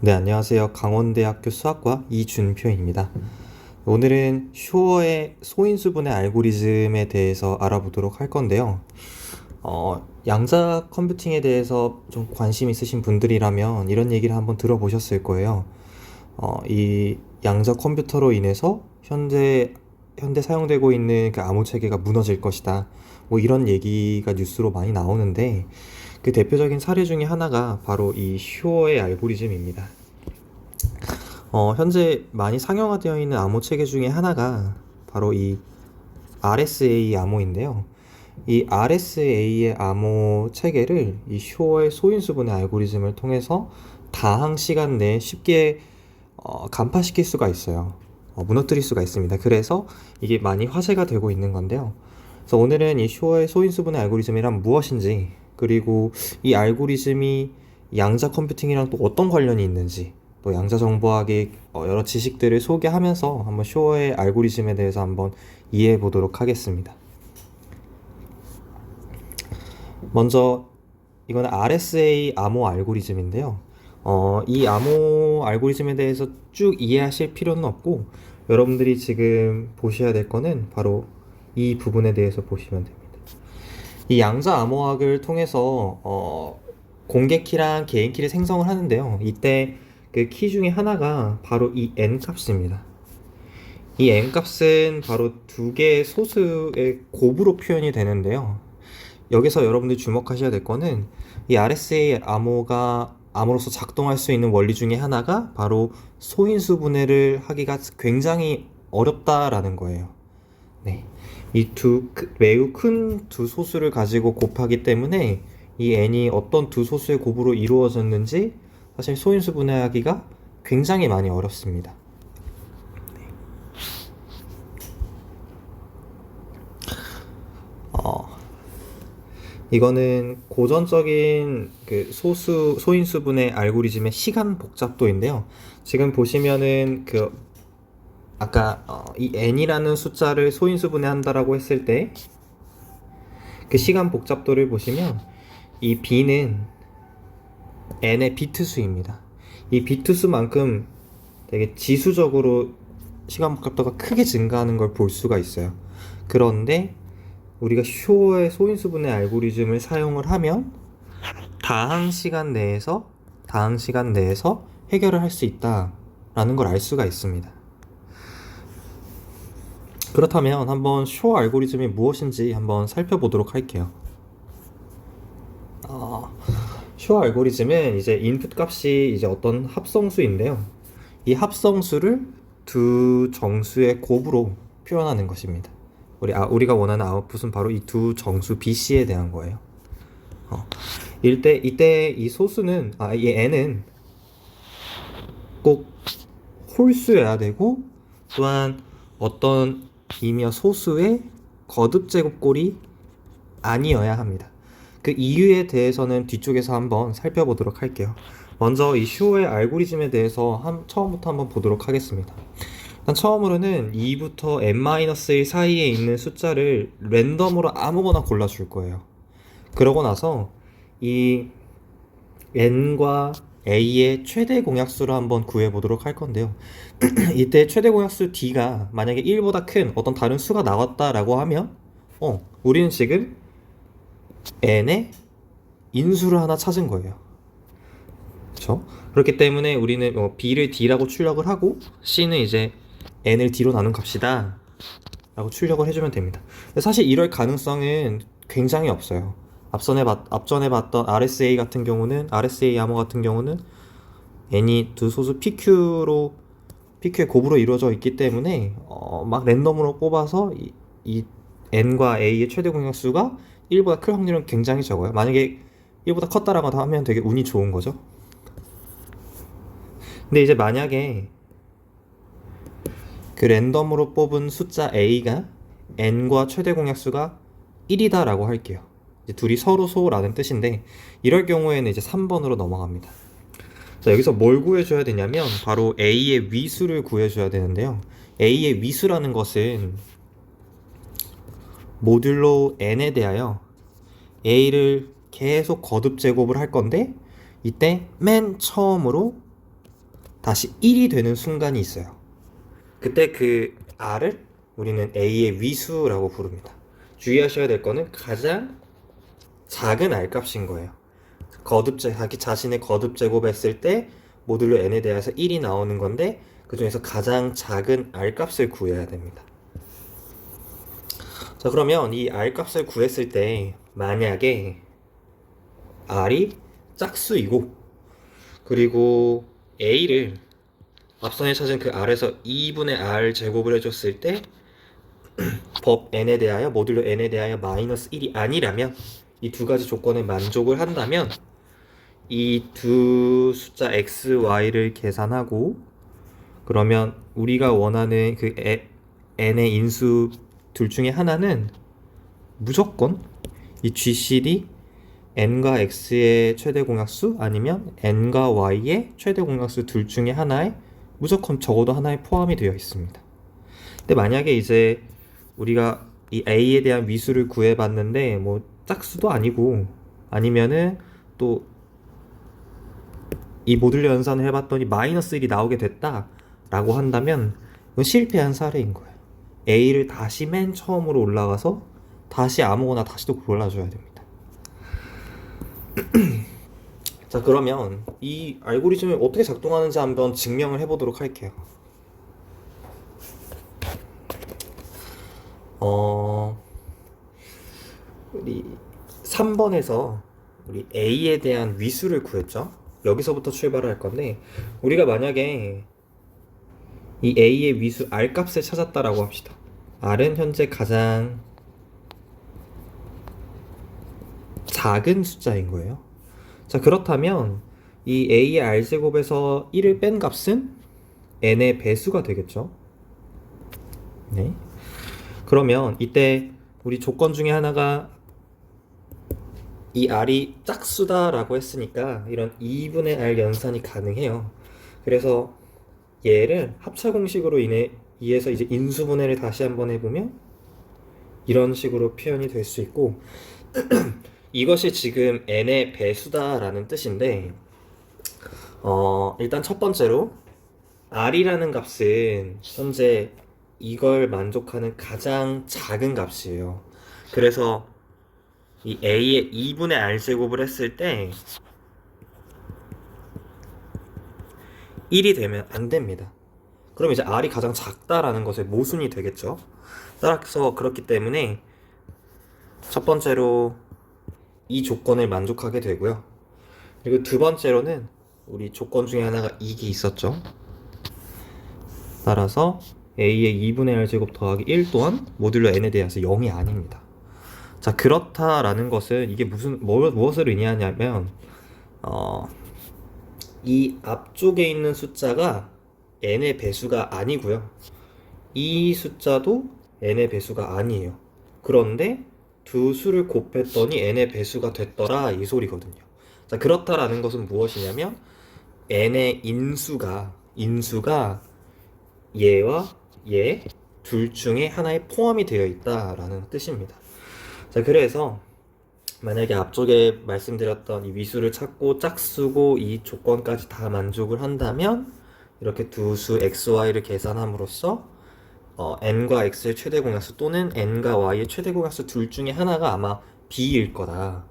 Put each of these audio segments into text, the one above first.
네, 안녕하세요. 강원대학교 수학과 이준표입니다. 오늘은 슈어의 소인수분해 알고리즘에 대해서 알아보도록 할 건데요. 양자 컴퓨팅에 대해서 좀 관심 있으신 분들이라면 이런 얘기를 한번 들어보셨을 거예요. 이 양자 컴퓨터로 인해서 현대 사용되고 있는 그 암호 체계가 무너질 것이다. 뭐 이런 얘기가 뉴스로 많이 나오는데 그 대표적인 사례 중에 하나가 바로 이 슈어의 알고리즘입니다. 현재 많이 상용화되어 있는 암호 체계 중에 하나가 바로 이 RSA 암호인데요. 이 RSA의 암호 체계를 이 슈어의 소인수분해 알고리즘을 통해서 다항 시간 내에 쉽게 간파시킬 수가 있어요. 무너뜨릴 수가 있습니다. 그래서 이게 많이 화제가 되고 있는 건데요. 그래서 오늘은 이 슈어의 소인수분해 알고리즘이란 무엇인지, 그리고 이 알고리즘이 양자 컴퓨팅이랑 또 어떤 관련이 있는지, 또 양자 정보학의 여러 지식들을 소개하면서 한번 슈어의 알고리즘에 대해서 한번 이해해 보도록 하겠습니다. 먼저 이건 RSA 암호 알고리즘인데요. 이 암호 알고리즘에 대해서 쭉 이해하실 필요는 없고, 여러분들이 지금 보셔야 될 거는 바로 이 부분에 대해서 보시면 됩니다. 이 양자 암호학을 통해서 공개 키랑 개인 키를 생성을 하는데요. 이때 그 키 중에 하나가 바로 이 n 값입니다. 이 n 값은 바로 두 개의 소수의 곱으로 표현이 되는데요. 여기서 여러분들이 주목하셔야 될 거는 이 RSA 암호로서 작동할 수 있는 원리 중에 하나가 바로 소인수 분해를 하기가 굉장히 어렵다라는 거예요. 네. 매우 큰 두 소수를 가지고 곱하기 때문에 이 n이 어떤 두 소수의 곱으로 이루어졌는지 사실 소인수 분해하기가 굉장히 많이 어렵습니다. 어, 이거는 고전적인 그 소인수 분해 알고리즘의 시간 복잡도인데요. 지금 보시면은 아까 이 n이라는 숫자를 소인수 분해한다라고 했을 때 그 시간 복잡도를 보시면 이 b는 n의 비트 수입니다. 이 비트 수만큼 되게 지수적으로 시간 복잡도가 크게 증가하는 걸 볼 수가 있어요. 그런데 우리가 슈어의 소인수 분해 알고리즘을 사용을 하면 다항 시간 내에서 해결을 할 수 있다라는 걸 알 수가 있습니다. 그렇다면 한번 슈어 알고리즘이 무엇인지 한번 살펴보도록 할게요. 슈어 알고리즘은 이제 인풋 값이 이제 어떤 합성수인데요. 이 합성수를 두 정수의 곱으로 표현하는 것입니다. 우리가 원하는 아웃풋은 바로 이 두 정수 BC에 대한 거예요. 이때 이 소수는, 이 n은 꼭 홀수여야 되고, 또한 어떤 이며 소수의 거듭 제곱꼴이 아니어야 합니다. 그 이유에 대해서는 뒤쪽에서 한번 살펴보도록 할게요. 먼저 이 슈어의 알고리즘에 대해서 처음부터 한번 보도록 하겠습니다. 일단 처음으로는 2부터 n-1 사이에 있는 숫자를 랜덤으로 아무거나 골라줄 거예요. 그러고 나서 이 n과 a의 최대 공약수를 한번 구해보도록 할 건데요. 이때 최대 공약수 d가 만약에 1보다 큰 어떤 다른 수가 나왔다라고 하면 우리는 지금 n의 인수를 하나 찾은 거예요. 그렇죠? 그렇기 때문에 우리는 b를 d라고 출력을 하고 c는 이제 n을 d로 나눈 값이다 라고 출력을 해주면 됩니다. 사실 이럴 가능성은 굉장히 없어요. 앞전에 봤던 RSA 암호 같은 경우는 n이 두 소수 PQ의 곱으로 이루어져 있기 때문에 막 랜덤으로 뽑아서 이 n과 a의 최대 공약수가 1보다 클 확률은 굉장히 적어요. 만약에 1보다 컸다라고 하면 되게 운이 좋은 거죠. 근데 이제 만약에 그 랜덤으로 뽑은 숫자 a가 n과 최대 공약수가 1이다 라고 할게요. 이제 둘이 서로 소라는 뜻인데, 이럴 경우에는 이제 3번으로 넘어갑니다. 자, 여기서 뭘 구해줘야 되냐면 바로 a의 위수를 구해줘야 되는데요. a의 위수라는 것은 모듈로 n에 대하여 a를 계속 거듭 제곱을 할 건데, 이때 맨 처음으로 다시 1이 되는 순간이 있어요. 그때 그 r을 우리는 a의 위수라고 부릅니다. 주의하셔야 될 거는 가장 작은 r 값인 거예요. 자기 자신의 거듭 제곱했을 때 모듈로 n에 대해서 1이 나오는 건데 그 중에서 가장 작은 r 값을 구해야 됩니다. 자, 그러면 이 r 값을 구했을 때 만약에 r이 짝수이고 그리고 a를 앞선에 찾은 그 r에서 2분의 r 제곱을 해줬을 때 법 n에 대하여 모듈로 n에 대하여 마이너스 1이 아니라면 이 두 가지 조건에 만족을 한다면 이 두 숫자 x, y를 계산하고 그러면 우리가 원하는 그 n의 인수 둘 중에 하나는 무조건 이 GCD n과 x의 최대 공약수 아니면 n과 y의 최대 공약수 둘 중에 하나에 무조건 적어도 하나에 포함이 되어 있습니다. 근데 만약에 이제 우리가 이 a에 대한 위수를 구해봤는데 뭐 짝수도 아니고 아니면은 또 이 모듈 연산을 해봤더니 마이너스 1이 나오게 됐다 라고 한다면 이건 실패한 사례인 거예요. a를 다시 맨 처음으로 올라가서 다시 아무거나 다시 또 골라줘야 됩니다. 자, 그러면 이 알고리즘이 어떻게 작동하는지 한번 증명을 해보도록 할게요. 우리 3번에서 우리 a에 대한 위수를 구했죠. 여기서부터 출발을 할 건데 우리가 만약에 이 a의 위수 r 값을 찾았다라고 합시다. r은 현재 가장 작은 숫자인 거예요. 자, 그렇다면 이 a의 r제곱에서 1을 뺀 값은 n의 배수가 되겠죠. 네. 그러면 이때 우리 조건 중에 하나가 이 r이 짝수다라고 했으니까 이런 2분의 r 연산이 가능해요. 그래서 얘를 합차 공식으로 이해서 이제 인수분해를 다시 한번 해보면 이런 식으로 표현이 될 수 있고 이것이 지금 n의 배수다라는 뜻인데 일단 첫 번째로 r이라는 값은 현재 이걸 만족하는 가장 작은 값이에요. 그래서 이 a의 2분의 r 제곱을 했을 때 1이 되면 안 됩니다. 그럼 이제 r이 가장 작다라는 것의 모순이 되겠죠. 따라서 그렇기 때문에 첫 번째로 이 조건을 만족하게 되고요. 그리고 두 번째로는 우리 조건 중에 하나가 이게 있었죠. 따라서 a의 2분의 r 제곱 더하기 1 또한 모듈로 n에 대해서 0이 아닙니다. 자, 그렇다라는 것은 이게 무엇을 의미하냐면 이 앞쪽에 있는 숫자가 n의 배수가 아니고요. 이 숫자도 n의 배수가 아니에요. 그런데 두 수를 곱했더니 n의 배수가 됐더라 이 소리거든요. 자, 그렇다라는 것은 무엇이냐면 n의 인수가 얘와 얘 둘 중에 하나에 포함이 되어 있다라는 뜻입니다. 자, 그래서 만약에 앞쪽에 말씀드렸던 이 위수를 찾고 짝수고 이 조건까지 다 만족을 한다면 이렇게 두 수 xy를 계산함으로써 n과 x의 최대 공약수 또는 n과 y의 최대 공약수 둘 중에 하나가 아마 b일 거다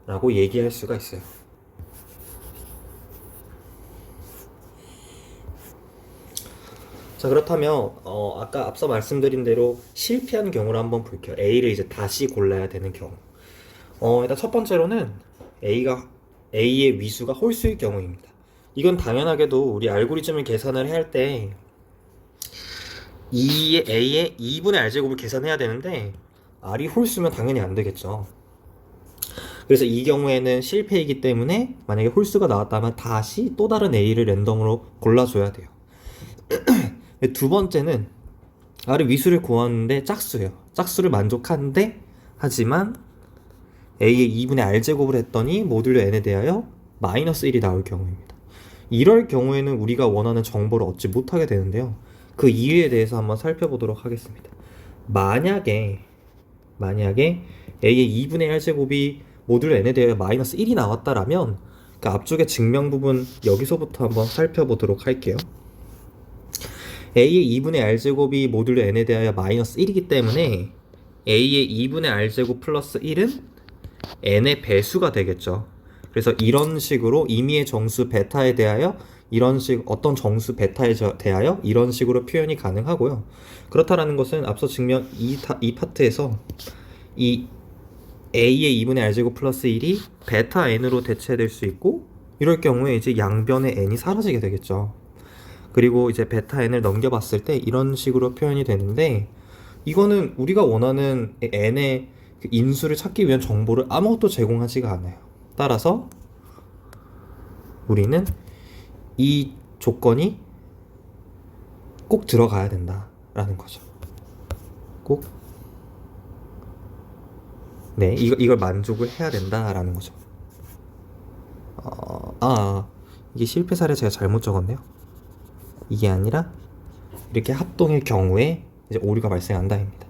라고 얘기할 수가 있어요. 자, 그렇다면 아까 앞서 말씀드린 대로 실패한 경우를 한번 볼게요. a를 이제 다시 골라야 되는 경우. 일단 첫 번째로는 a의 위수가 홀수일 경우입니다. 이건 당연하게도 우리 알고리즘을 계산을 할 때 a의 2분의 r제곱을 계산해야 되는데 r이 홀수면 당연히 안 되겠죠. 그래서 이 경우에는 실패이기 때문에 만약에 홀수가 나왔다면 다시 또 다른 a를 랜덤으로 골라줘야 돼요. 두 번째는 r의 위수를 구하는데 짝수예요. 짝수를 만족한데 하지만 a의 2분의 r제곱을 했더니 모듈로 n에 대하여 마이너스 1이 나올 경우입니다. 이럴 경우에는 우리가 원하는 정보를 얻지 못하게 되는데요. 그 이유에 대해서 한번 살펴보도록 하겠습니다. 만약에 a의 2분의 r제곱이 모듈로 n에 대하여 마이너스 1이 나왔다라면 그러니까 앞쪽에 증명 부분 여기서부터 한번 살펴보도록 할게요. a의 2분의 r제곱이 모듈 n에 대하여 마이너스 1이기 때문에 a의 2분의 r제곱 플러스 1은 n의 배수가 되겠죠. 그래서 이런 식으로 임의의 정수 베타에 대하여 어떤 정수 베타에 대하여 이런 식으로 표현이 가능하고요. 그렇다라는 것은 앞서 증명 이 파트에서 이 a의 2분의 r제곱 플러스 1이 베타 n으로 대체될 수 있고, 이럴 경우에 이제 양변의 n이 사라지게 되겠죠. 그리고 이제 베타 n을 넘겨봤을 때 이런 식으로 표현이 되는데, 이거는 우리가 원하는 n의 그 인수를 찾기 위한 정보를 아무것도 제공하지가 않아요. 따라서 우리는 이 조건이 꼭 들어가야 된다라는 거죠. 꼭 이걸 만족을 해야 된다라는 거죠. 이게 실패 사례 제가 잘못 적었네요. 이게 아니라 이렇게 합동일 경우에 이제 오류가 발생한다입니다.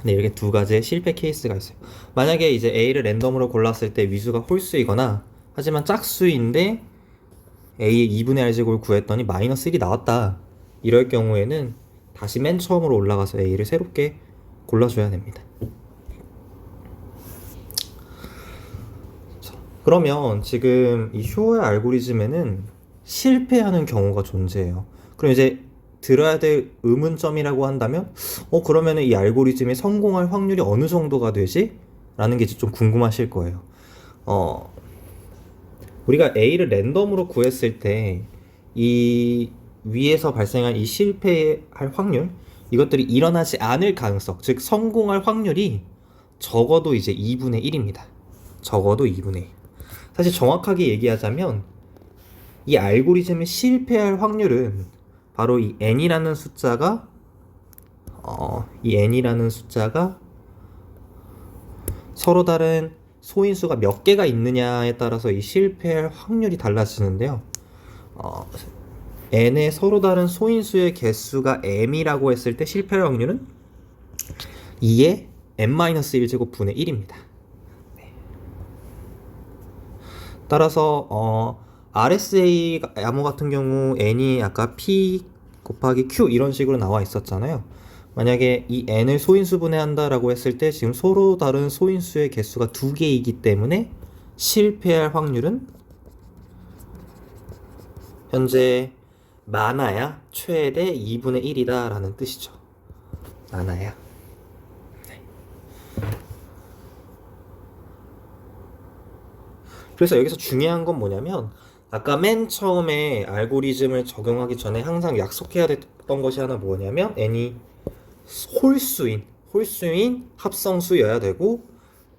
네, 이렇게 두 가지의 실패 케이스가 있어요. 만약에 이제 A를 랜덤으로 골랐을 때 위수가 홀수이거나, 하지만 짝수인데 A의 2분의 R제곱을 구했더니 마이너스 1이 나왔다. 이럴 경우에는 다시 맨 처음으로 올라가서 A를 새롭게 골라줘야 됩니다. 자, 그러면 지금 이 쇼어의 알고리즘에는 실패하는 경우가 존재해요. 그럼 이제 들어야 될 의문점이라고 한다면 그러면 이 알고리즘이 성공할 확률이 어느 정도가 되지? 라는 게 이제 좀 궁금하실 거예요. 우리가 A를 랜덤으로 구했을 때 이 위에서 발생한 이 실패할 확률, 이것들이 일어나지 않을 가능성, 즉 성공할 확률이 적어도 이제 2분의 1입니다. 적어도 2분의 1. 사실 정확하게 얘기하자면 이 알고리즘이 실패할 확률은 바로 이 n이라는 숫자가 서로 다른 소인수가 몇 개가 있느냐에 따라서 이 실패할 확률이 달라지는데요. n의 서로 다른 소인수의 개수가 m이라고 했을 때 실패할 확률은 2의 n-1제곱 분의 1입니다. 따라서 RSA 암호 같은 경우 n이 아까 p 곱하기 q 이런 식으로 나와 있었잖아요. 만약에 이 n을 소인수분해 한다라고 했을 때 지금 서로 다른 소인수의 개수가 2개이기 때문에 실패할 확률은 현재 많아야 최대 2분의 1이다 라는 뜻이죠. 많아야. 그래서 여기서 중요한 건 뭐냐면, 아까 맨 처음에 알고리즘을 적용하기 전에 항상 약속해야 됐던 것이 하나 뭐냐면, n이 홀수인 합성수여야 되고,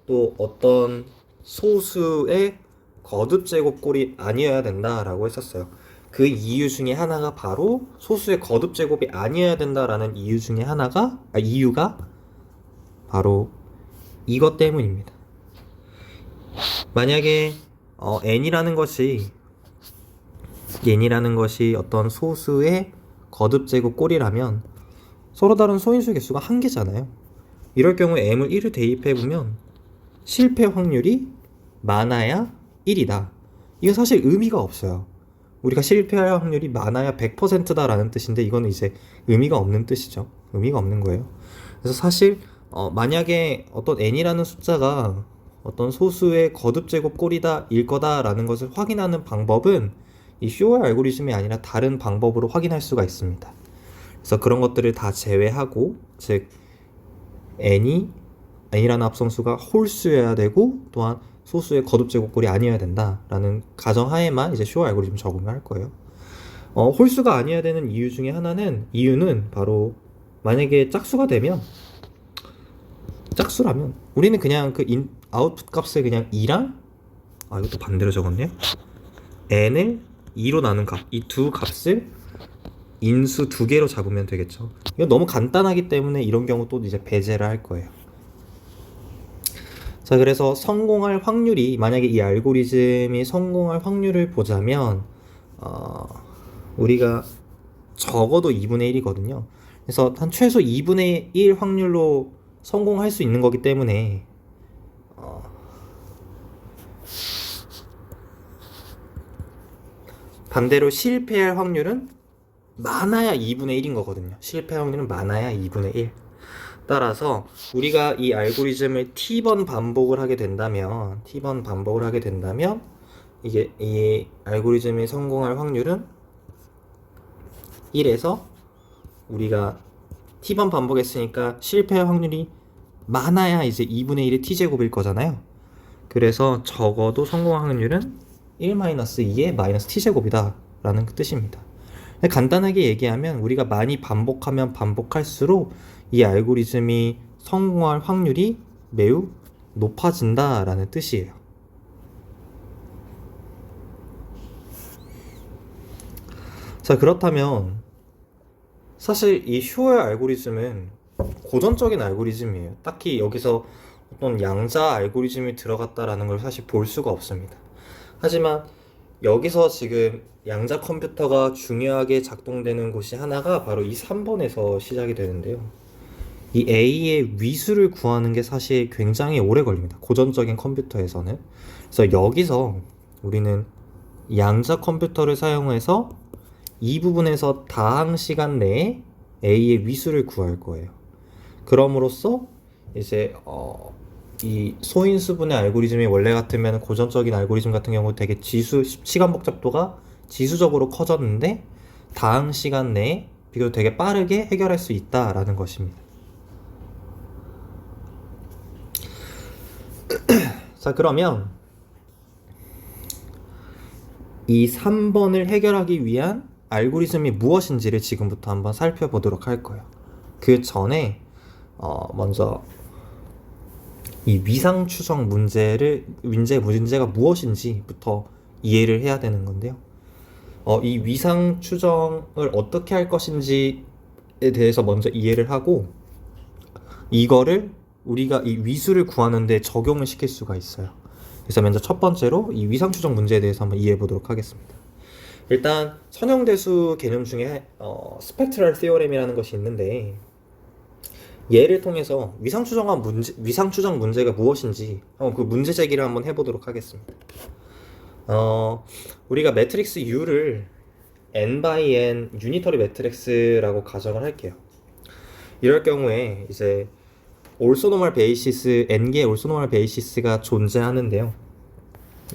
또 어떤 소수의 거듭 제곱꼴이 아니어야 된다라고 했었어요. 그 이유 중에 하나가 바로 소수의 거듭 제곱이 아니어야 된다라는 이유 중에 이유가 바로 이것 때문입니다. 만약에 n이라는 것이 어떤 소수의 거듭 제곱 꼴이라면 서로 다른 소인수 개수가 1개잖아요. 이럴 경우에 m을 1을 대입해보면 실패 확률이 많아야 1이다. 이건 사실 의미가 없어요. 우리가 실패할 확률이 많아야 100%다 라는 뜻인데, 이거는 이제 의미가 없는 뜻이죠. 의미가 없는 거예요. 그래서 사실 만약에 어떤 n이라는 숫자가 어떤 소수의 거듭 제곱 꼴이다 일 거다라는 것을 확인하는 방법은 이 쇼어 알고리즘이 아니라 다른 방법으로 확인할 수가 있습니다. 그래서 그런 것들을 다 제외하고, 즉 n이라는 합성수가 홀수여야 되고 또한 소수의 거듭 제곱꼴이 아니어야 된다라는 가정하에만 이제 쇼어 알고리즘 적용을 할 거예요. 홀수가 아니어야 되는 이유는 바로 만약에 짝수라면 우리는 그냥 그 아웃풋 값을 그냥 2랑 이것도 반대로 적었네요. n을 2로 나눈 값, 이 두 값을 인수 2개로 잡으면 되겠죠. 이건 너무 간단하기 때문에 이런 경우 또 이제 배제를 할 거예요. 자, 그래서 성공할 확률이, 만약에 이 알고리즘이 성공할 확률을 보자면 우리가 적어도 2분의 1이거든요. 그래서 한 최소 2분의 1 확률로 성공할 수 있는 거기 때문에 반대로 실패할 확률은 많아야 2분의 1인 거거든요. 실패 확률은 많아야 2분의 1. 따라서 우리가 이 알고리즘을 t번 반복을 하게 된다면 이게 이 알고리즘이 성공할 확률은 1에서 우리가 t번 반복했으니까 실패할 확률이 많아야 이제 2분의 1의 t제곱일 거잖아요. 그래서 적어도 성공 확률은 1-2의 마이너스 t제곱이다 라는 뜻입니다. 간단하게 얘기하면 우리가 많이 반복하면 반복할수록 이 알고리즘이 성공할 확률이 매우 높아진다 라는 뜻이에요. 자, 그렇다면 사실 이 슈어의 알고리즘은 고전적인 알고리즘이에요. 딱히 여기서 어떤 양자 알고리즘이 들어갔다라는 걸 사실 볼 수가 없습니다. 하지만 여기서 지금 양자 컴퓨터가 중요하게 작동되는 곳이 하나가 바로 이 3번에서 시작이 되는데요. 이 A의 위수를 구하는 게 사실 굉장히 오래 걸립니다. 고전적인 컴퓨터에서는. 그래서 여기서 우리는 양자 컴퓨터를 사용해서 이 부분에서 다항 시간 내에 A의 위수를 구할 거예요. 그럼으로써 이제 이 소인수분해 알고리즘이 원래 같으면 고전적인 알고리즘 같은 경우 되게 시간 복잡도가 지수적으로 커졌는데 다항 시간 내에 비교적 되게 빠르게 해결할 수 있다라는 것입니다. 자, 그러면 이 3번을 해결하기 위한 알고리즘이 무엇인지를 지금부터 한번 살펴보도록 할 거예요. 그 전에 먼저 이 위상 추정 문제가 무엇인지부터 이해를 해야 되는 건데요. 이 위상 추정을 어떻게 할 것인지에 대해서 먼저 이해를 하고 이거를 우리가 이 위수를 구하는데 적용을 시킬 수가 있어요. 그래서 먼저 첫 번째로 이 위상 추정 문제에 대해서 한번 이해해 보도록 하겠습니다. 일단 선형대수 개념 중에 스펙트럴 티오렘이라는 것이 있는데 얘를 통해서 위상 추정 문제가 무엇인지 그 문제 제기를 한번 해보도록 하겠습니다. 우리가 매트릭스 U를 n by n 유니터리 매트릭스라고 가정을 할게요. 이럴 경우에 이제 올소노멀 베이시스 n개의 올소노멀 베이시스가 존재하는데요.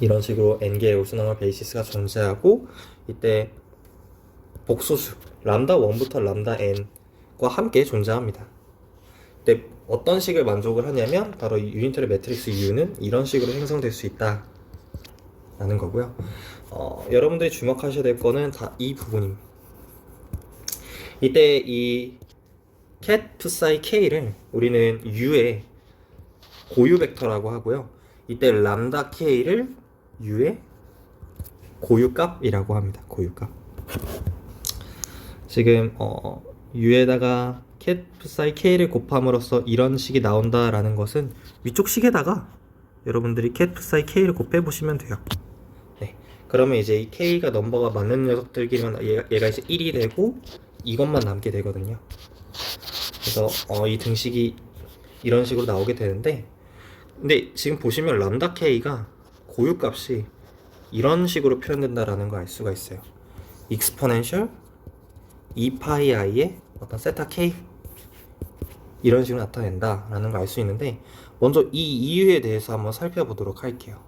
이런 식으로 n개의 올소노멀 베이시스가 존재하고 이때 복소수 람다 1부터 람다 n과 함께 존재합니다. 근데 어떤 식을 만족을 하냐면 바로 이 유니터리 매트릭스 U는 이런 식으로 형성될 수 있다 라는 거고요. 여러분들이 주목하셔야 될 거는 다 이 부분입니다. 이때 이 cat psi k를 우리는 U의 고유 벡터라고 하고요. 이때 람다 k를 U의 고유값이라고 합니다. 고유값. 지금 U에다가 cat psi k를 곱함으로써 이런 식이 나온다라는 것은 위쪽 식에다가 여러분들이 cat psi k를 곱해 보시면 돼요. 네. 그러면 이제 이 k가 넘버가 맞는 녀석들끼리만 얘가 이제 1이 되고 이것만 남게 되거든요. 그래서 이 등식이 이런 식으로 나오게 되는데 근데 지금 보시면 람다 k가 고유값이 이런 식으로 표현된다라는 걸 알 수가 있어요. exponential 2파이 i의 어떤 세타 k 이런 식으로 나타낸다라는 걸 알 수 있는데 먼저 이 이유에 대해서 한번 살펴보도록 할게요.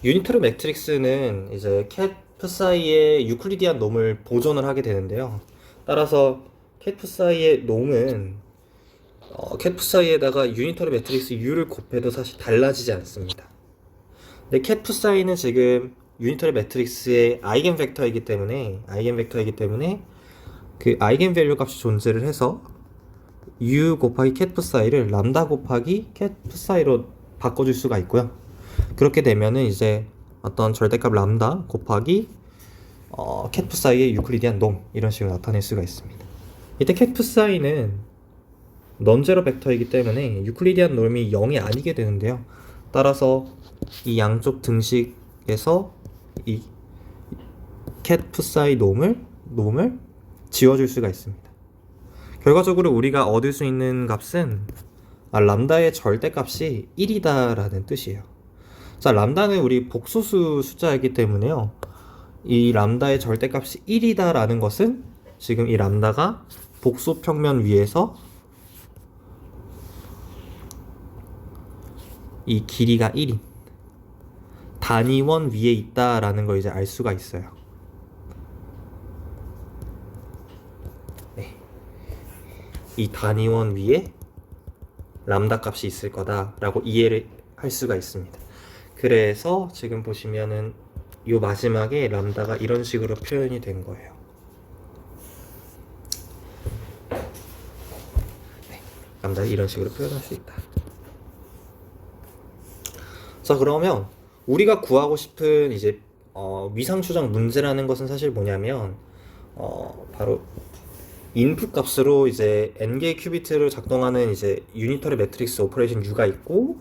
유니터리 매트릭스는 이제 cat psi의 유클리디안 놈을 보존을 하게 되는데요. 따라서 cat psi의 놈은 cat psi에다가 유니터리 매트릭스 U를 곱해도 사실 달라지지 않습니다. 근데 cat psi는 지금 유니터리 매트릭스의 아이겐 벡터이기 때문에 그 아이겐 밸류 값이 존재를 해서 U 곱하기 cat psi를 람다 곱하기 cat psi로 바꿔줄 수가 있고요. 그렇게 되면은 이제 어떤 절대값 람다 곱하기 cat psi의 유클리디안 놈 이런 식으로 나타낼 수가 있습니다. 이때 cat psi는 넌제로 벡터이기 때문에 유클리디안 놈이 0이 아니게 되는데요. 따라서 이 양쪽 등식에서 이 cat psi 놈을 지워줄 수가 있습니다. 결과적으로 우리가 얻을 수 있는 값은 람다의 절대값이 1이다 라는 뜻이에요. 자, 람다는 우리 복소수 숫자이기 때문에요. 이 람다의 절대값이 1이다 라는 것은 지금 이 람다가 복소 평면 위에서 이 길이가 1인 단위원 위에 있다 라는 걸 이제 알 수가 있어요. 네. 이 단위원 위에 람다 값이 있을 거다 라고 이해를 할 수가 있습니다. 그래서 지금 보시면은 요 마지막에 람다가 이런 식으로 표현이 된 거예요. 네, 람다를 이런 식으로 표현할 수 있다. 자, 그러면 우리가 구하고 싶은 이제 위상 추정 문제라는 것은 사실 뭐냐면 바로 인풋 값으로 이제 n개의 큐비트를 작동하는 이제 유니터리 매트릭스 오퍼레이션 U가 있고,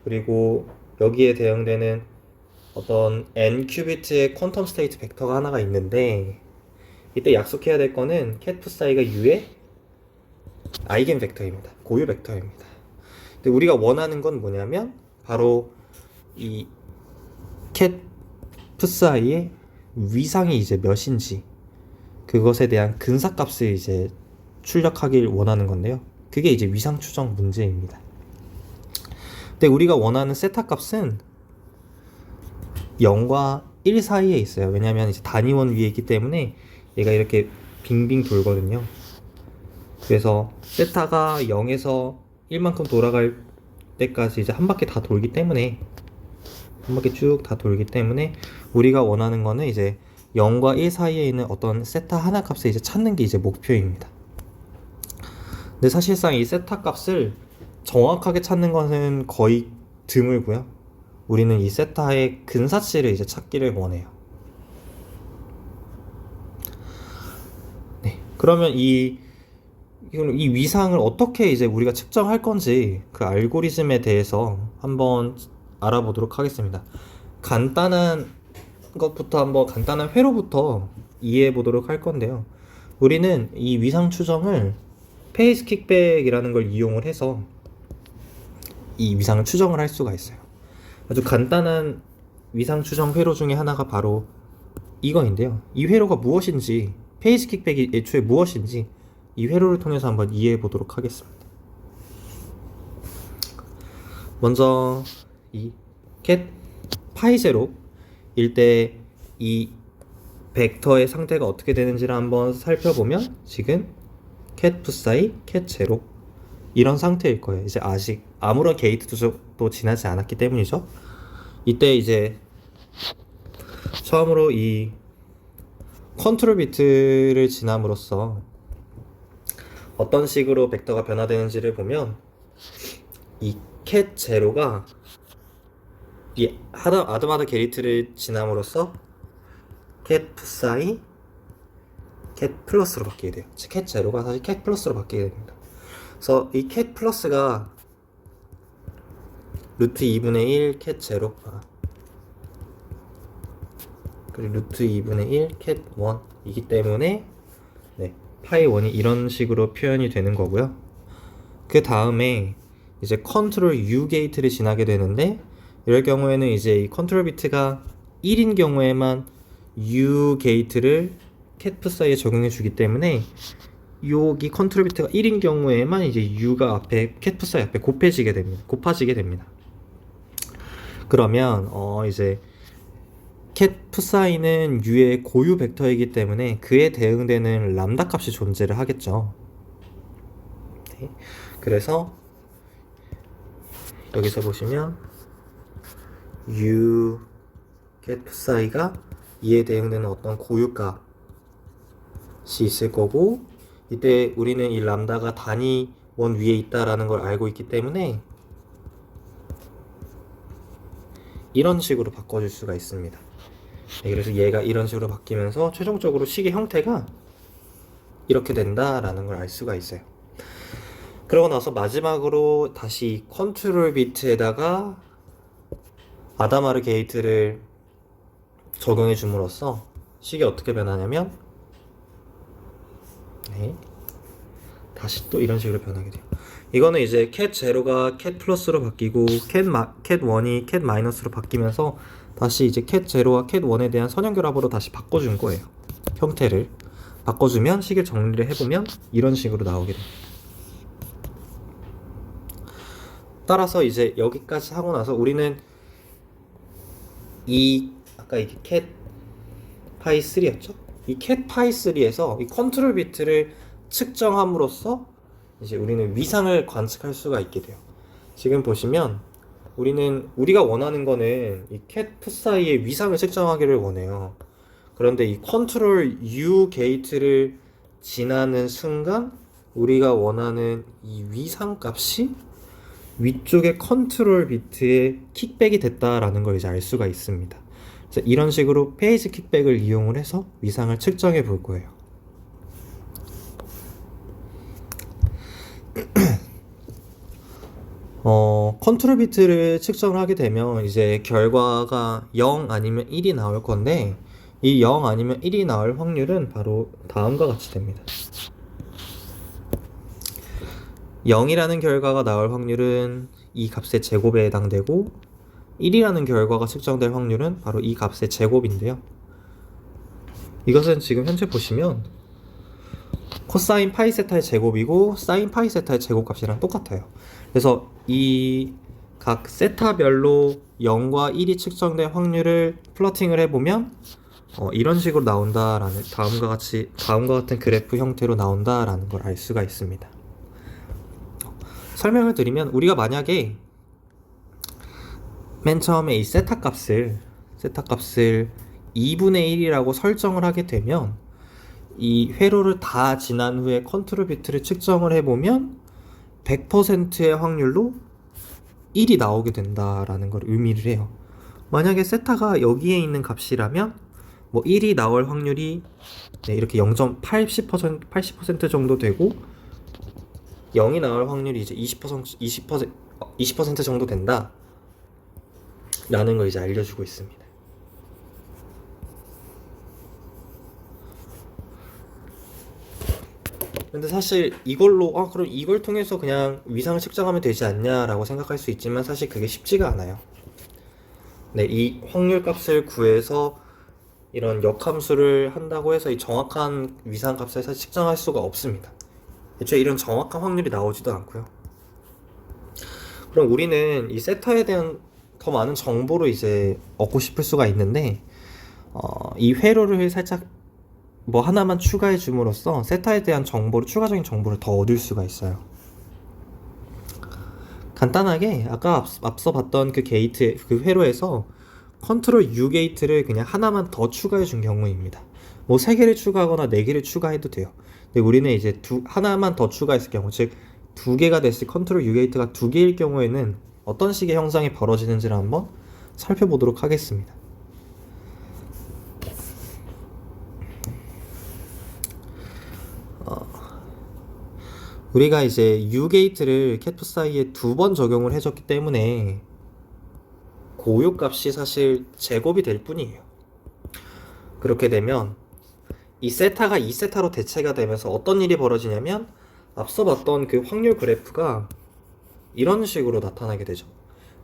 그리고 여기에 대응되는 어떤 n 큐비트의 퀀텀 스테이트 벡터가 하나가 있는데, 이때 약속해야 될 거는 cat psi가 U의 아이겐 벡터입니다. 고유 벡터입니다. 근데 우리가 원하는 건 뭐냐면 바로 이 cat psi의 위상이 이제 몇인지 그것에 대한 근사값을 이제 출력하길 원하는 건데요. 그게 이제 위상 추정 문제입니다. 근데 우리가 원하는 세타 값은 0과 1 사이에 있어요. 왜냐하면 이제 단위원 위에 있기 때문에 얘가 이렇게 빙빙 돌거든요. 그래서 세타가 0에서 1만큼 돌아갈 때까지 이제 한 바퀴 다 돌기 때문에, 한 바퀴 쭉 다 돌기 때문에 우리가 원하는 거는 이제 0과 1 사이에 있는 어떤 세타 하나 값을 이제 찾는 게 이제 목표입니다. 근데 사실상 이 세타 값을 정확하게 찾는 것은 거의 드물고요. 우리는 이 세타의 근사치를 이제 찾기를 원해요. 네, 그러면 이 위상을 어떻게 이제 우리가 측정할 건지 그 알고리즘에 대해서 한번 알아보도록 하겠습니다. 간단한 것부터 한번 간단한 회로부터 이해해 보도록 할 건데요. 우리는 이 위상 추정을 페이스 킥백이라는 걸 이용을 해서 이 위상을 추정을 할 수가 있어요. 아주 간단한 위상 추정 회로 중에 하나가 바로 이거인데요. 이 회로가 무엇인지, 페이스 킥백이 애초에 무엇인지 이 회로를 통해서 한번 이해해 보도록 하겠습니다. 먼저 이 cat 파이 제로 일 때 이 벡터의 상태가 어떻게 되는지를 한번 살펴보면 지금 cat psi, cat 제로 이런 상태일 거예요. 이제 아직 아무런 게이트도 지나지 않았기 때문이죠. 이때 이제 처음으로 이 컨트롤 비트를 지남으로써 어떤 식으로 벡터가 변화되는지를 보면 이 cat 제로가 이 아드마드 게이트를 지남으로써 cat psi, cat 플러스로 바뀌게 돼요. 즉 cat 제로가 사실 cat 플러스로 바뀌게 됩니다. 그래서 이 cat 플러스가 루트 2분의 1 cat 제로 그리고 루트 2분의 1 cat 1이기 때문에 네, 파이 1이 이런 식으로 표현이 되는 거고요. 그 다음에 이제 컨트롤 U 게이트를 지나게 되는데, 이럴 경우에는 이제 이 컨트롤 비트가 1인 경우에만 U 게이트를 cat psi에 적용해 주기 때문에 여기 컨트롤 비트가 1인 경우에만 이제 U가 앞에 cat psi 앞에 곱해지게 됩니다. 그러면 이제 cat psi는 U의 고유 벡터이기 때문에 그에 대응되는 람다 값이 존재를 하겠죠. 네. 그래서 여기서 보시면 U cat psi가 이에 대응되는 어떤 고유값이 있을 거고, 이때 우리는 이 람다가 단위원 위에 있다라는 걸 알고 있기 때문에 이런 식으로 바꿔줄 수가 있습니다. 네, 그래서 얘가 이런 식으로 바뀌면서 최종적으로 식의 형태가 이렇게 된다라는 걸 알 수가 있어요. 그러고 나서 마지막으로 다시 컨트롤 비트에다가 아다마르 게이트를 적용해 줌으로써 식이 어떻게 변하냐면 네, 다시 또 이런 식으로 변하게 돼요. 이거는 이제 cat 제로가 cat 플러스로 바뀌고 cat 1이 cat 마이너스로 바뀌면서 다시 이제 cat 제로와 cat 1에 대한 선형결합으로 다시 바꿔준 거예요. 형태를 바꿔주면 식을 정리를 해보면 이런 식으로 나오게 됩니다. 따라서 이제 여기까지 하고 나서 우리는 이 아까 이게 cat 파이 3였죠? 이 cat 파이 3에서 이 컨트롤 비트를 측정함으로써 이제 우리는 위상을 관측할 수가 있게 돼요. 지금 보시면 우리가 원하는 거는 이 cat 사이의 위상을 측정하기를 원해요. 그런데 이 컨트롤 U 게이트를 지나는 순간 우리가 원하는 이 위상 값이 위쪽의 컨트롤 비트에 킥백이 됐다라는 걸 이제 알 수가 있습니다. 그래서 이런 식으로 페이지 킥백을 이용을 해서 위상을 측정해 볼 거예요. 컨트롤 비트를 측정을 하게 되면 이제 결과가 0 아니면 1이 나올 건데 이 0 아니면 1이 나올 확률은 바로 다음과 같이 됩니다. 0이라는 결과가 나올 확률은 이 값의 제곱에 해당되고 1이라는 결과가 측정될 확률은 바로 이 값의 제곱인데요. 이것은 지금 현재 보시면 코사인 파이 세타의 제곱이고 사인 파이 세타의 제곱값이랑 똑같아요. 그래서 이 각 세타별로 0과 1이 측정된 확률을 플러팅을 해보면 이런 식으로 나온다라는 다음과 같은 그래프 형태로 나온다라는 걸 알 수가 있습니다. 설명을 드리면 우리가 만약에 맨 처음에 이 세타 값을 2분의 1이라고 설정을 하게 되면 이 회로를 다 지난 후에 컨트롤 비트를 측정을 해보면 100%의 확률로 1이 나오게 된다라는 걸 의미를 해요. 만약에 세타가 여기에 있는 값이라면 뭐 1이 나올 확률이 이렇게 0.80% 정도 되고 0이 나올 확률이 이제 20% 정도 된다 라는 걸 이제 알려주고 있습니다. 근데 사실 이걸로 그럼 이걸 통해서 그냥 위상을 측정하면 되지 않냐라고 생각할 수 있지만 사실 그게 쉽지가 않아요. 이 확률 값을 구해서 이런 역함수를 한다고 해서 이 정확한 위상 값을 사실 측정할 수가 없습니다. 애초에 이런 정확한 확률이 나오지도 않고요. 그럼 우리는 이 세타에 대한 더 많은 정보를 이제 얻고 싶을 수가 있는데 이 회로를 살짝 뭐 하나만 추가해 줌으로써 세타에 대한 추가적인 정보를 더 얻을 수가 있어요. 간단하게 아까 앞서 봤던 그 회로에서 컨트롤 U 게이트를 그냥 하나만 더 추가해 준 경우입니다. 뭐 3개를 추가하거나 4개를 추가해도 돼요. 근데 우리는 이제 하나만 더 추가했을 경우, 즉 2개가 됐을 컨트롤 U 게이트가 2개일 경우에는 어떤 식의 형상이 벌어지는지를 한번 살펴보도록 하겠습니다. 우리가 이제 U 게이트를 캣 사이에 2번 적용을 해줬기 때문에 고유값이 사실 제곱이 될 뿐이에요. 그렇게 되면 이 세타가 이 세타로 대체가 되면서 어떤 일이 벌어지냐면 앞서 봤던 그 확률 그래프가 이런 식으로 나타나게 되죠.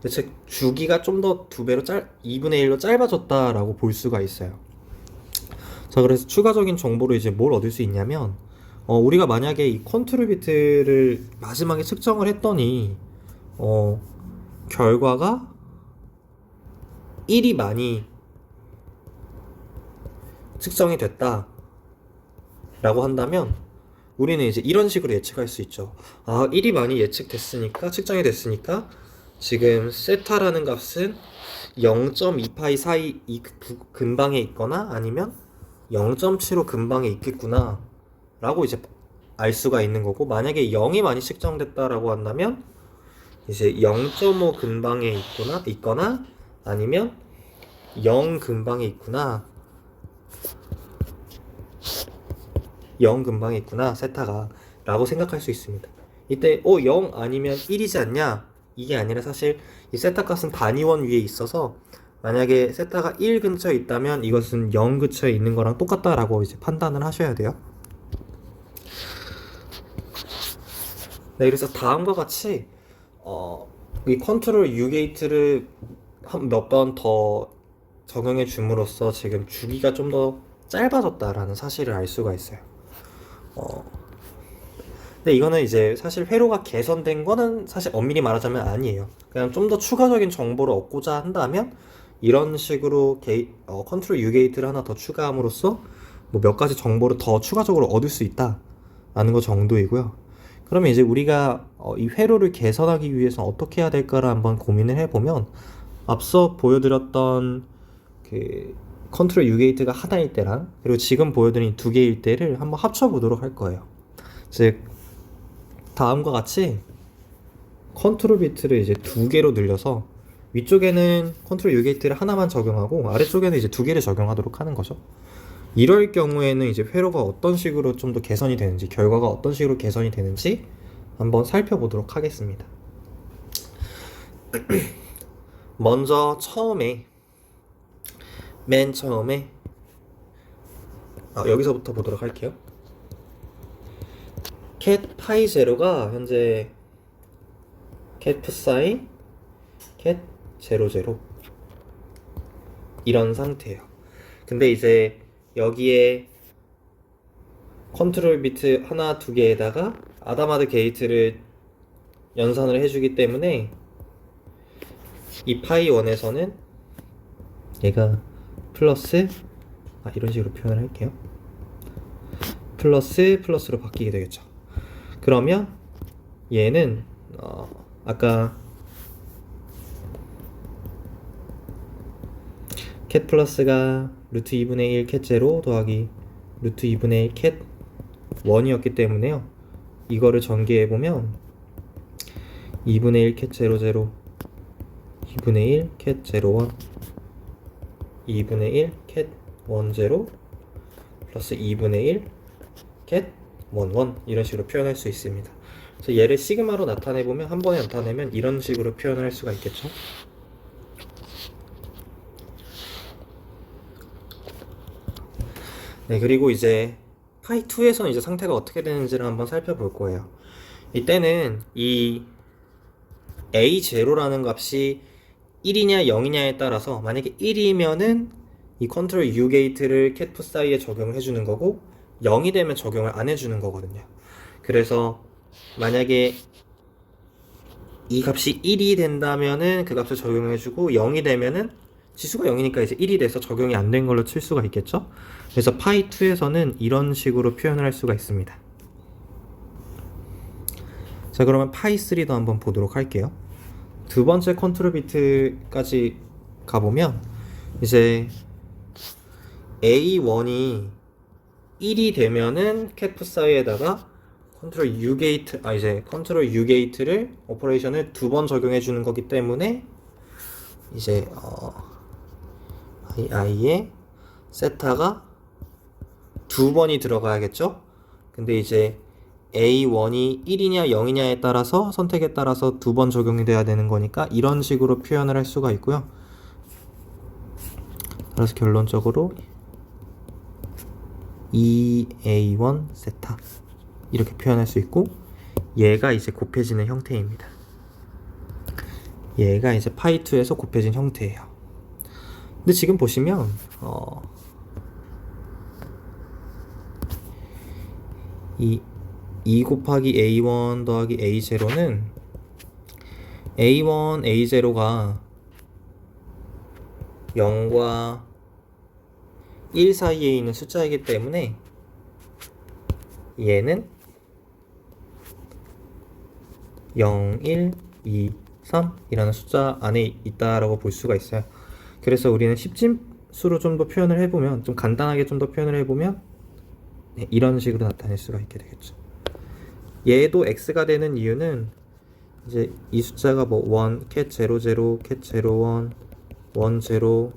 즉 주기가 좀 더 2분의 1로 짧아졌다라고 볼 수가 있어요. 자, 그래서 추가적인 정보로 이제 뭘 얻을 수 있냐면 우리가 만약에 이 컨트롤 비트를 마지막에 측정을 했더니 결과가 1이 많이 측정이 됐다 라고 한다면 우리는 이제 이런 식으로 예측할 수 있죠. 1이 많이 측정이 됐으니까 지금 세타라는 값은 0.2파이 사이 이 근방에 있거나 아니면 0.75 근방에 있겠구나 라고 이제 알 수가 있는 거고, 만약에 0이 많이 측정됐다라고 한다면 이제 0.5 근방에 있거나 아니면 0 근방에 있구나, 0 근방에 있구나 세타가 라고 생각할 수 있습니다. 이때 0 아니면 1이지 않냐, 이게 아니라 사실 이 세타 값은 단위원 위에 있어서 만약에 세타가 1 근처에 있다면 이것은 0 근처에 있는 거랑 똑같다라고 이제 판단을 하셔야 돼요. 네, 그래서 다음과 같이 이 컨트롤 U 게이트를 몇 번 더 적용해 줌으로써 지금 주기가 좀 더 짧아졌다라는 사실을 알 수가 있어요. 근데 이거는 이제 사실 회로가 개선된 거는 사실 엄밀히 말하자면 아니에요. 그냥 좀 더 추가적인 정보를 얻고자 한다면 이런 식으로 컨트롤 U 게이트를 하나 더 추가함으로써 뭐 몇 가지 정보를 더 추가적으로 얻을 수 있다라는 거 정도이고요. 그러면 이제 우리가 이 회로를 개선하기 위해서 어떻게 해야 될까를 한번 고민을 해보면 앞서 보여드렸던 그 컨트롤 U 게이트가 하나일 때랑 그리고 지금 보여드린 두 개일 때를 한번 합쳐보도록 할 거예요. 즉 다음과 같이 컨트롤 비트를 이제 두 개로 늘려서 위쪽에는 컨트롤 U 게이트를 하나만 적용하고 아래쪽에는 이제 두 개를 적용하도록 하는 거죠. 이럴 경우에는 이제 회로가 어떤 식으로 좀 더 개선이 되는지, 결과가 어떤 식으로 개선이 되는지 한번 살펴보도록 하겠습니다. 먼저 맨 처음에 여기서부터 보도록 할게요. cat 파이 제로가 현재 cat psi cat 00 이런 상태예요. 근데 이제 여기에 컨트롤 비트 하나 두 개에다가 아담하드 게이트를 연산을 해주기 때문에 이 파이 1에서는 얘가 플러스 이런 식으로 표현을 할게요. 플러스로 바뀌게 되겠죠. 그러면 얘는 아까 cat 플러스가 루트 2분의 1 cat 0 더하기 루트 2분의 1 cat 1이었기 때문에요. 이거를 전개해보면 2분의 1 cat 00 2분의 1 cat 01 2분의 1 cat 10 플러스 2분의 1 cat 11 이런 식으로 표현할 수 있습니다. 그래서 얘를 시그마로 나타내보면 한 번에 나타내면 이런 식으로 표현을 할 수가 있겠죠. 네, 그리고 이제 파이 2에서는 이제 상태가 어떻게 되는지를 한번 살펴볼 거예요. 이때는 이 A0라는 값이 1이냐 0이냐에 따라서 만약에 1이면은 이 컨트롤 U 게이트를 cat psi에 적용을 해주는 거고 0이 되면 적용을 안 해주는 거거든요. 그래서 만약에 이 값이 1이 된다면은 그 값을 적용해주고 0이 되면은 지수가 0이니까 이제 1이 돼서 적용이 안 된 걸로 칠 수가 있겠죠. 그래서 파이 2에서는 이런 식으로 표현을 할 수가 있습니다. 자, 그러면 파이 3도 한번 보도록 할게요. 두 번째 컨트롤 비트까지 가보면 이제 A1이 1이 되면은 cat psi에다가 컨트롤 U 게이트를 오퍼레이션을 두 번 적용해 주는 거기 때문에 이제 i의 세타가 두 번이 들어가야겠죠. 근데 이제 A1이 1이냐 0이냐에 따라서 선택에 따라서 두 번 적용이 돼야 되는 거니까 이런 식으로 표현을 할 수가 있고요. 그래서 결론적으로 EA1 세타 이렇게 표현할 수 있고 얘가 이제 곱해지는 형태입니다. 얘가 이제 파이 2에서 곱해진 형태예요. 근데 지금 보시면 이 2 곱하기 A1 더하기 A0는 A1, A0가 0과 1 사이에 있는 숫자이기 때문에 얘는 0, 1, 2, 3 이라는 숫자 안에 있다라고 볼 수가 있어요. 그래서 우리는 십진수로 좀 더 표현을 해보면 좀 간단하게 좀 더 표현을 해보면 이런 식으로 나타낼 수가 있게 되겠죠. 얘도 x가 되는 이유는 이제 이 숫자가 뭐 1, cat 00, cat 01, 10,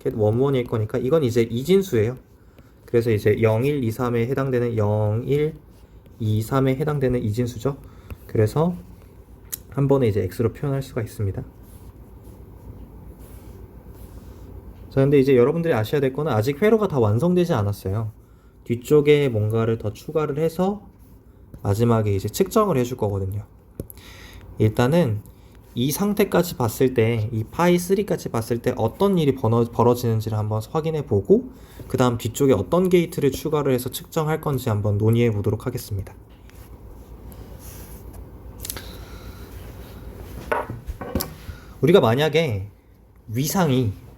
cat 11일 거니까 이건 이제 이진수예요. 그래서 이제 0, 1, 2, 3에 해당되는 0, 1, 2, 3에 해당되는 이진수죠. 그래서 한 번에 이제 x로 표현할 수가 있습니다. 자, 근데 이제 여러분들이 아셔야 될 거는 아직 회로가 다 완성되지 않았어요. 뒤쪽에 뭔가를 더 추가를 해서 마지막에 이제 측정을 해줄 거거든요. 일단은 이 상태까지 봤을 때, 이 파이3까지 봤을 때 어떤 일이 벌어지는지를 한번 확인해 보고, 그 다음 뒤쪽에 어떤 게이트를 추가를 해서 측정할 건지 한번 논의해 보도록 하겠습니다. 우리가 만약에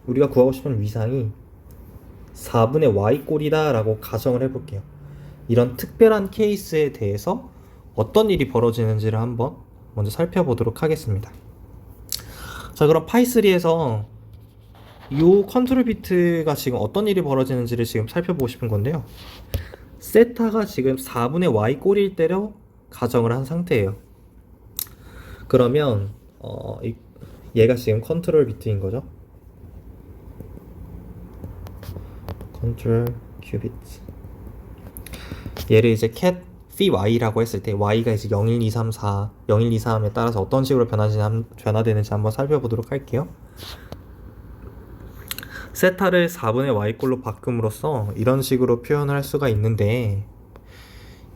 우리가 구하고 싶은 위상이 4분의 y꼴이다 라고 가정을 해볼게요. 이런 특별한 케이스에 대해서 어떤 일이 벌어지는지를 한번 먼저 살펴보도록 하겠습니다. 자, 그럼 파이3에서 이 컨트롤 비트가 지금 어떤 일이 벌어지는지를 지금 살펴보고 싶은 건데요. 세타가 지금 4분의 y꼴일 때로 가정을 한 상태예요. 그러면 얘가 지금 컨트롤 비트인 거죠. 컨트롤 큐비트. 얘를 이제 cat phi y라고 했을 때 y가 이제 0, 1, 2, 3, 4, 0, 1, 2, 3에 따라서 어떤 식으로 변화되는지 한번 살펴보도록 할게요. 세타를 4분의 y꼴로 바꿈으로써 이런 식으로 표현을 할 수가 있는데,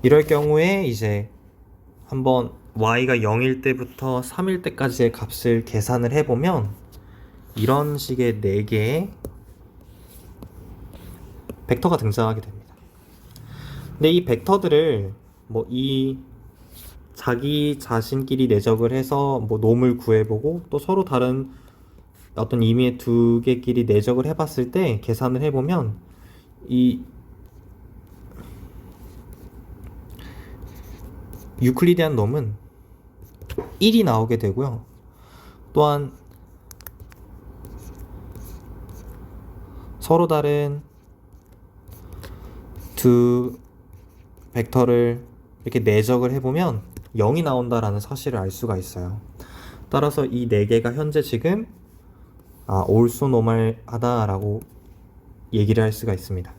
이럴 경우에 이제 한번 y가 0일 때부터 3일 때까지의 값을 계산을 해보면 이런 식의 4개의 벡터가 등장하게 됩니다. 근데 이 벡터들을 이 자기 자신끼리 내적을 해서 놈을 구해보고 또 서로 다른 어떤 의미의 두 개끼리 내적을 해봤을 때 계산을 해보면 이 유클리디안 놈은 1이 나오게 되고요. 또한 서로 다른 두 벡터를 이렇게 내적을 해보면 0이 나온다라는 사실을 알 수가 있어요. 따라서 이 4개가 현재 지금 올소노멀하다라고 얘기를 할 수가 있습니다.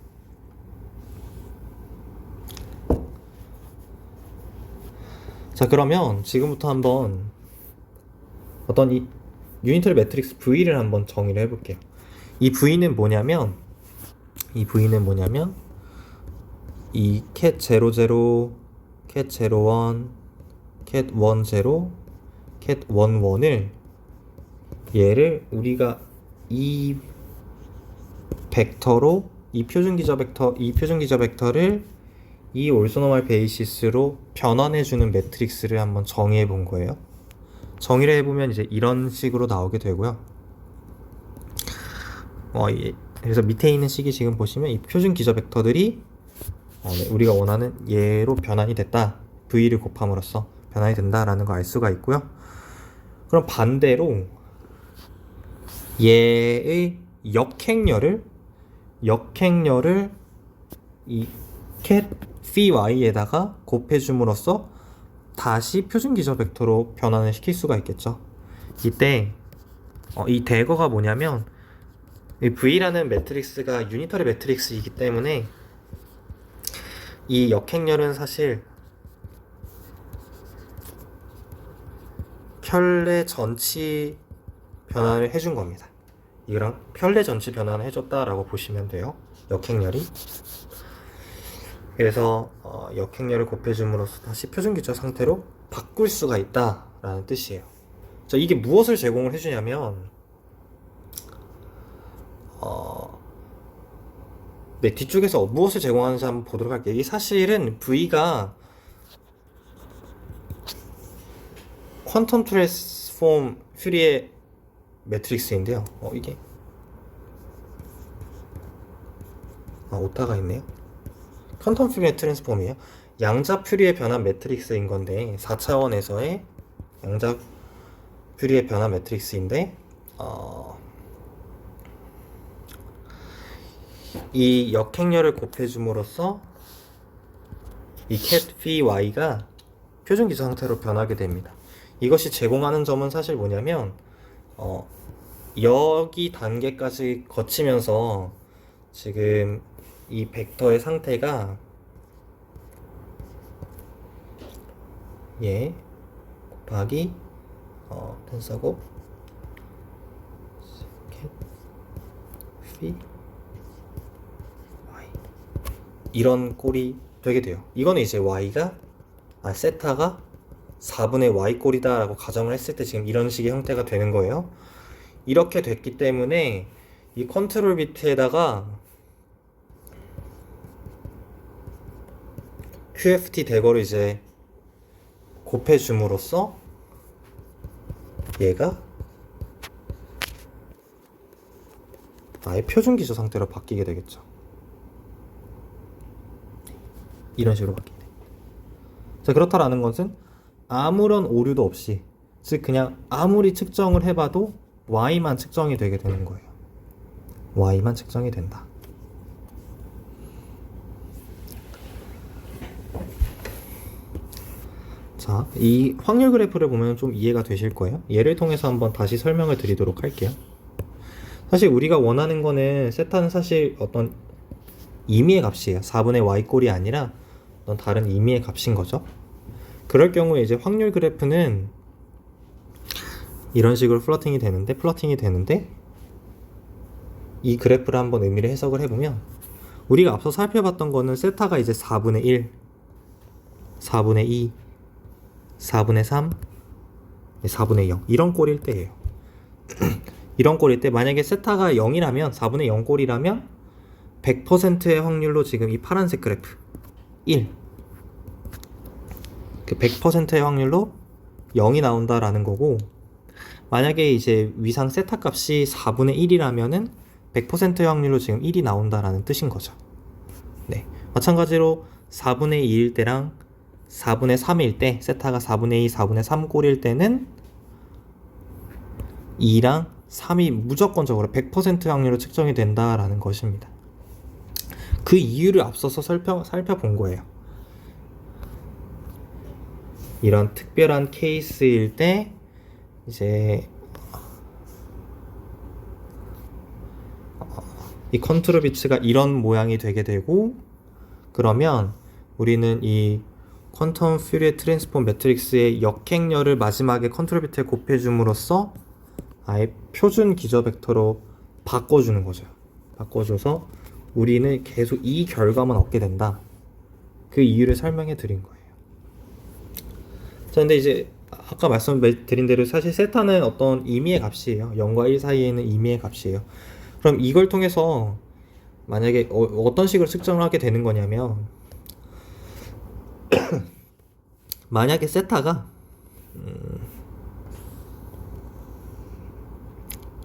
자, 그러면 지금부터 한번 어떤 이 유니터리 매트릭스 V를 한번 정의를 해볼게요. 이 V는 뭐냐면 이 cat 00, cat 01, cat 10, cat 11을 얘를 우리가 이 벡터로 이 표준 기저 벡터를 이 올소노멀 베이시스로 변환해주는 매트릭스를 한번 정의해 본 거예요. 정의를 해보면 이제 이런 식으로 나오게 되고요. 그래서 밑에 있는 식이 지금 보시면 이 표준 기저 벡터들이 우리가 원하는 얘로 변환이 됐다. V를 곱함으로써 변환이 된다라는 거 알 수가 있고요. 그럼 반대로 얘의 역행렬을 이 cat phi y에다가 곱해줌으로써 다시 표준 기저 벡터로 변환을 시킬 수가 있겠죠. 이때 이 대거가 뭐냐면 이 V라는 매트릭스가 유니터리 매트릭스이기 때문에 이 역행렬은 사실 편례 전치 변환을 해준 겁니다. 이거랑 편례 전치 변환을 해줬다라고 보시면 돼요. 역행렬이. 그래서 역행렬을 곱해줌으로써 다시 표준기저 상태로 바꿀 수가 있다라는 뜻이에요. 자, 이게 무엇을 제공을 해주냐면 뒤쪽에서 무엇을 제공하는지 한번 보도록 할게요. 이 사실은 V가 퀀텀 트랜스폼 퓨리에 매트릭스인데요. 이게 오타가 있네요. 퀀텀 퓨리에 트랜스폼이에요. 양자 퓨리에 변환 매트릭스인 건데 4차원에서의 양자 퓨리에 변환 매트릭스인데 이 역행렬을 곱해줌으로써 이 cat phi y가 표준 기저 상태로 변하게 됩니다. 이것이 제공하는 점은 사실 뭐냐면 여기 단계까지 거치면서 지금 이 벡터의 상태가 얘 곱하기 텐서곱 cat phi y 이런 꼴이 되게 돼요. 이거는 이제 y가 세타가 4분의 y꼴이다 라고 가정을 했을 때 지금 이런 식의 형태가 되는 거예요. 이렇게 됐기 때문에 이 컨트롤 비트에다가 QFT 대거를 이제 곱해줌으로써 얘가 아예 표준 기조 상태로 바뀌게 되겠죠. 이런 식으로 바뀌게 돼. 자, 그렇다라는 것은 아무런 오류도 없이, 즉 그냥 아무리 측정을 해봐도 y만 측정이 되게 되는 거예요. y만 측정이 된다. 자, 이 확률 그래프를 보면 좀 이해가 되실 거예요. 얘를 통해서 한번 다시 설명을 드리도록 할게요. 사실 우리가 원하는 거는 세타는 사실 어떤 임의의 값이에요. 4분의 y꼴이 아니라 어떤 다른 임의의 값인 거죠. 그럴 경우에 이제 확률 그래프는 이런 식으로 플러팅이 되는데 이 그래프를 한번 의미를 해석을 해보면, 우리가 앞서 살펴봤던 거는 세타가 이제 4분의 1, 4분의 2, 4분의 3, 4분의 0 이런 꼴일 때예요. 이런 꼴일 때 만약에 세타가 0이라면, 4분의 0 꼴이라면 100%의 확률로 지금 이 파란색 그래프 1, 그 100%의 확률로 0이 나온다라는 거고, 만약에 이제 위상 세타 값이 4분의 1이라면은 100%의 확률로 지금 1이 나온다라는 뜻인 거죠. 네, 마찬가지로 4분의 2일 때랑 4분의 3일 때, 세타가 4분의 2, 4분의 3 꼴일 때는 2랑 3이 무조건적으로 100% 확률로 측정이 된다라는 것입니다. 그 이유를 앞서서 살펴본 거예요. 이런 특별한 케이스일 때 이제 이 컨트롤 비트가 이런 모양이 되게 되고, 그러면 우리는 이 퀀텀 퓨리에 트랜스폼 매트릭스의 역행렬을 마지막에 컨트롤 비트에 곱해줌으로써 아예 표준 기저 벡터로 바꿔주는 거죠. 바꿔줘서 우리는 계속 이 결과만 얻게 된다. 그 이유를 설명해 드린 거예요. 자, 근데 이제 아까 말씀드린 대로 사실 세타는 어떤 임의의 값이에요. 0과 1 사이에 있는 임의의 값이에요. 그럼 이걸 통해서 만약에 어떤 식으로 측정을 하게 되는 거냐면, 만약에 세타가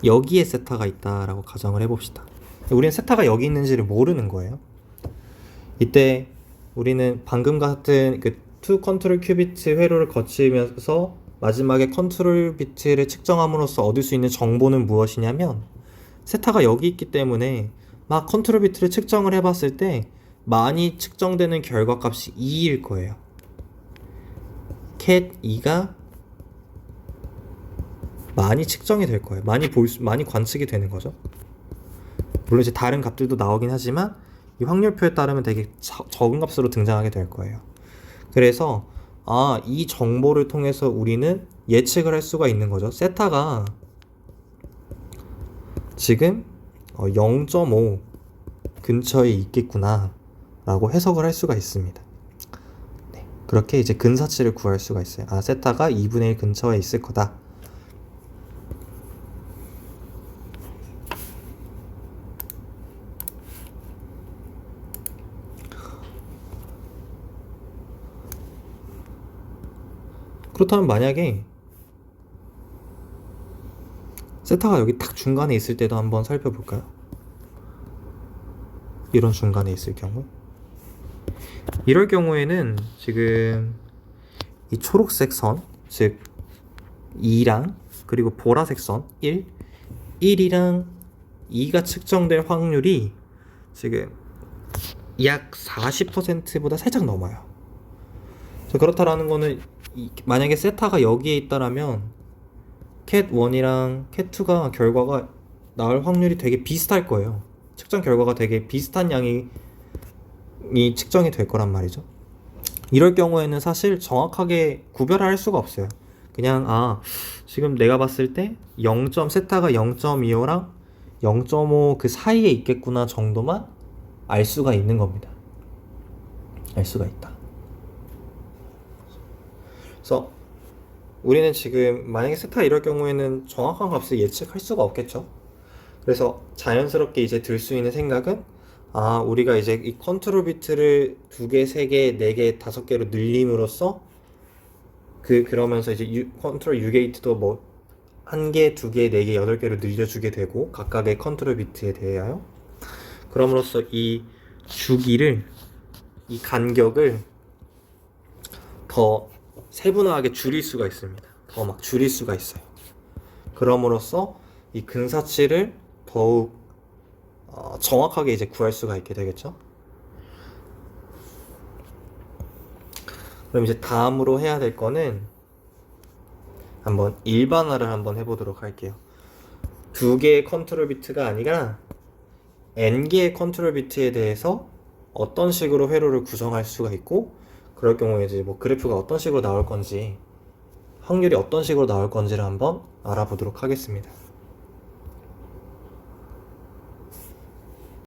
여기에 세타가 있다라고 가정을 해봅시다. 우리는 세타가 여기 있는지를 모르는 거예요. 이때 우리는 방금 같은 그 투 컨트롤 큐비트 회로를 거치면서 마지막에 컨트롤 비트를 측정함으로써 얻을 수 있는 정보는 무엇이냐면, 세타가 여기 있기 때문에 막 컨트롤 비트를 측정을 해봤을 때 많이 측정되는 결과값이 2일 거예요. cat 2가 많이 측정이 될 거예요. 많이 관측이 되는 거죠. 물론 이제 다른 값들도 나오긴 하지만 이 확률표에 따르면 되게 적은 값으로 등장하게 될 거예요. 그래서 이 정보를 통해서 우리는 예측을 할 수가 있는 거죠. 세타가 지금 0.5 근처에 있겠구나 라고 해석을 할 수가 있습니다. 네, 그렇게 이제 근사치를 구할 수가 있어요. 세타가 2분의 1 근처에 있을 거다. 그렇다면 만약에 세타가 여기 딱 중간에 있을 때도 한번 살펴볼까요? 이런 중간에 있을 경우, 이럴 경우에는 지금 이 초록색 선, 즉 2랑 그리고 보라색 선 1이랑 2가 측정될 확률이 지금 약 40%보다 살짝 넘어요. 그렇다라는 거는 만약에 세타가 여기에 있다라면 cat 1이랑 cat 2가 결과가 나올 확률이 되게 비슷할 거예요. 측정 결과가 되게 비슷한 양이 측정이 될 거란 말이죠. 이럴 경우에는 사실 정확하게 구별할 수가 없어요. 그냥 지금 내가 봤을 때 세타가 0.25랑 0.5 그 사이에 있겠구나 정도만 알 수가 있는 겁니다. 알 수가 있다. 그래서 우리는 지금 만약에 세타 이럴 경우에는 정확한 값을 예측할 수가 없겠죠. 그래서 자연스럽게 이제 들 수 있는 생각은 우리가 이제 이 컨트롤 비트를 2개, 3개, 4개, 5개로 늘림으로써 그러면서 이제 컨트롤 유게이트도 뭐 1개, 2개, 4개, 8개로 늘려주게 되고 각각의 컨트롤 비트에 대하여 그럼으로써 이 주기를 이 간격을 더 세분화하게 줄일 수가 있습니다. 더 막 줄일 수가 있어요. 그럼으로써 이 근사치를 더욱 정확하게 이제 구할 수가 있게 되겠죠. 그럼 이제 다음으로 해야 될 거는 한번 일반화를 한번 해보도록 할게요. 2개의 컨트롤 비트가 아니라 n개의 컨트롤 비트에 대해서 어떤 식으로 회로를 구성할 수가 있고 그럴 경우에 이제 뭐 그래프가 어떤 식으로 나올 건지 확률이 어떤 식으로 나올 건지를 한번 알아보도록 하겠습니다.